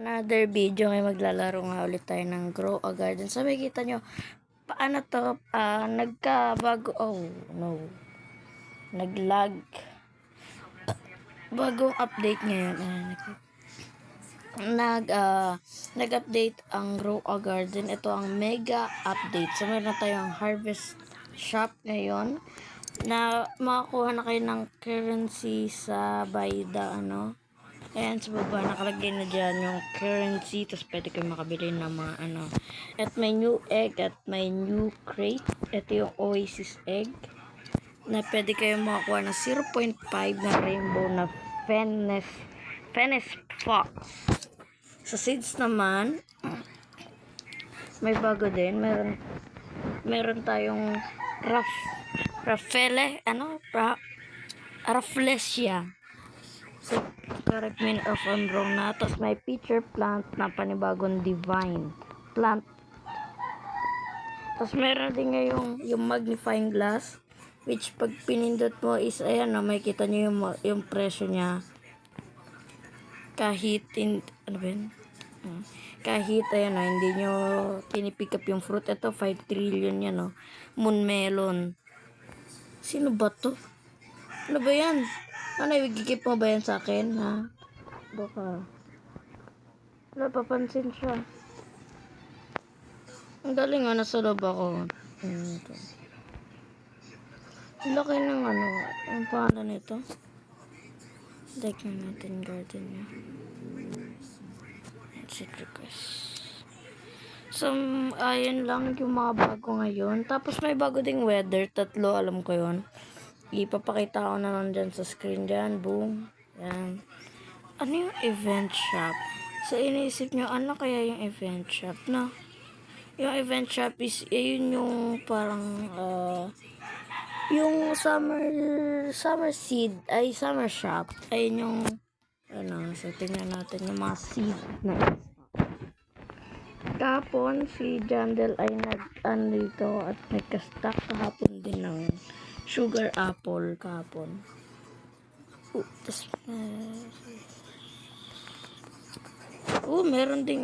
Another video ngay maglalaro nga ulit tayo ng Grow a Garden. So makikita nyo, paano to, nagkabago, oh no, naglag, bagong update ngayon. Nag-update ang Grow a Garden. Ito ang mega update. So meron tayong harvest shop ngayon na makakuha na kayo ng currency sa by the ayan, sa baba nakalagay na dyan yung currency. Tapos pwede kayo makabili ng mga at may new egg at may new crate. Ito yung Oasis egg na pwede kayo makakuha ng 0.5 na rainbow na Fennis Fox. Sa seeds naman, may bago din. Meron tayong Rafflesia. So, correct me if I'm wrong na. Tapos may feature plant na panibagong divine plant. Tapos meron din ngayong yung magnifying glass, which pag pinindot mo is, ayan na, may kita nyo yung presyo niya. Kahit, kahit, ayan na, hindi nyo tinipick up yung fruit. Ito, 5 trillion yan, no. Moon melon. Sino ba to? Ano ba yan? Ano, igigip mo ba yan sa akin, ha? Baka. Wala, papansin siya. Ang galing nga, nasa loob ako. Ito. Laki ng ang pangalan nito. Tignan natin garden niya. Exit request. So, ayun lang yung mga bago ngayon. Tapos may bago ding weather. 3, alam ko yun. Ipapakita ko na lang dyan sa screen dyan. Boom. Yan. Ano yung event shop? So, iniisip nyo, ano kaya yung event shop, no? Yung event shop is, yun yung parang, yung summer seed, ay summer shop. Ayun yung, so tingnan natin yung mga seed na kahapon, si Jandel ay dito at nagka-stock kahapon din ng sugar apple kahapon. Tas, meron ding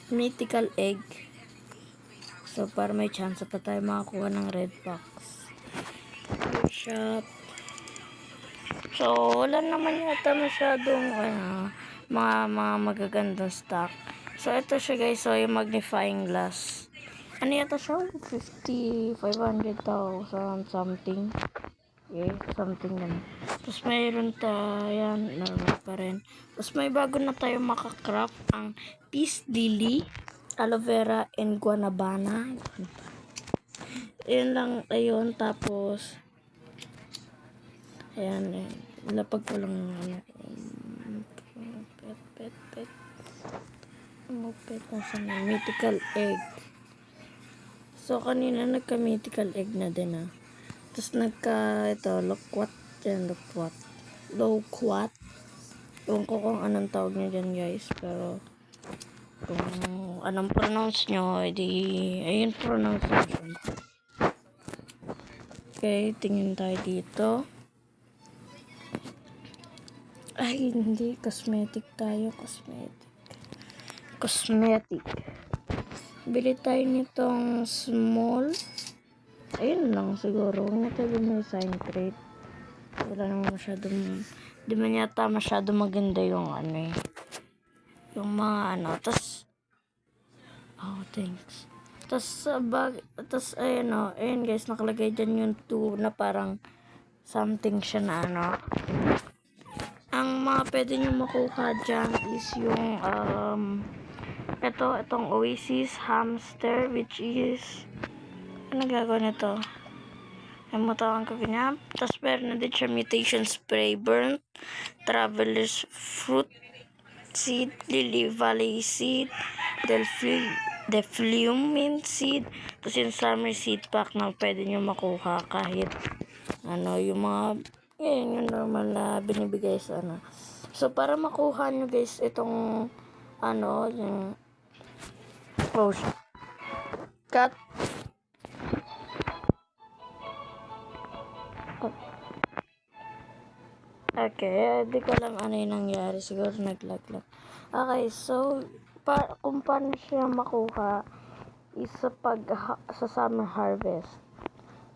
mythical egg. So, para may chance pa tayo makakuha ng red box. Shop. So, wala naman yata masyadong mga magagandang stock. So, ito siya guys. So, yung magnifying glass. Ano yata siya? 500,000 something. Okay, something lang. Tapos mayroon tayo, normal pa rin. Tapos may bago na tayo makacraft ang peace lily, aloe vera, and guanabana. Ayan lang, ayun. Tapos, ayan, lapag ko lang pet na mythical egg. So, kanina nagka-mythical egg na din, Tapos loquat. Ewan ko kung anong tawag niya dyan, guys. Pero, kung anong pronounce nyo, ayun pronunciation. Okay, tingin tayo dito. Ay, hindi. Cosmetic tayo. Cosmetic. Bili tayo nitong small. Ayun lang siguro. Huwag natin bumili sign crate. Wala naman masyadong, di man yata masyadong maganda yung yung mga tas, thanks. Tas sa bag, tas ayun guys, nakalagay dyan yung 2 na parang something siya na ang mga pwede nyo makuha dyan is yung itong Oasis hamster, which is ano gagawin nito? Ang matawang ko niya. Tapos meron na din siya mutation spray, burnt traveler's fruit seed, lily valley seed, deflumin seed. Tapos yung summer seed pack na pwede nyo makuha kahit yung mga yung normal na binibigay sa So, para makuha nyo guys itong yung cut. Okay, di ko alam ano yung nangyari. Siguro naglag lang. Okay, so kung paano siya makuha is sa summer harvest.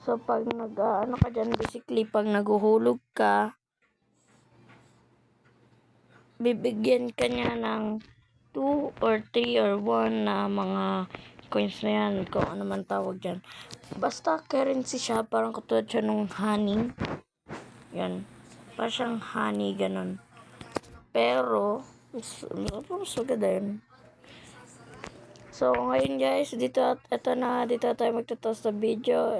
So pag ano ka dyan, basically pag naghuhulog ka, bibigyan ka niya ng 2 or 3 or 1 na mga coins na yan, kung ano man tawag dyan. Basta currency siya, parang katulad siya nung honey. Yan. Parang siyang honey, ganun. Pero, mas maganda yun. So, ngayon guys, dito tayo magtatapos sa video.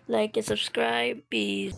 Like and subscribe. Peace.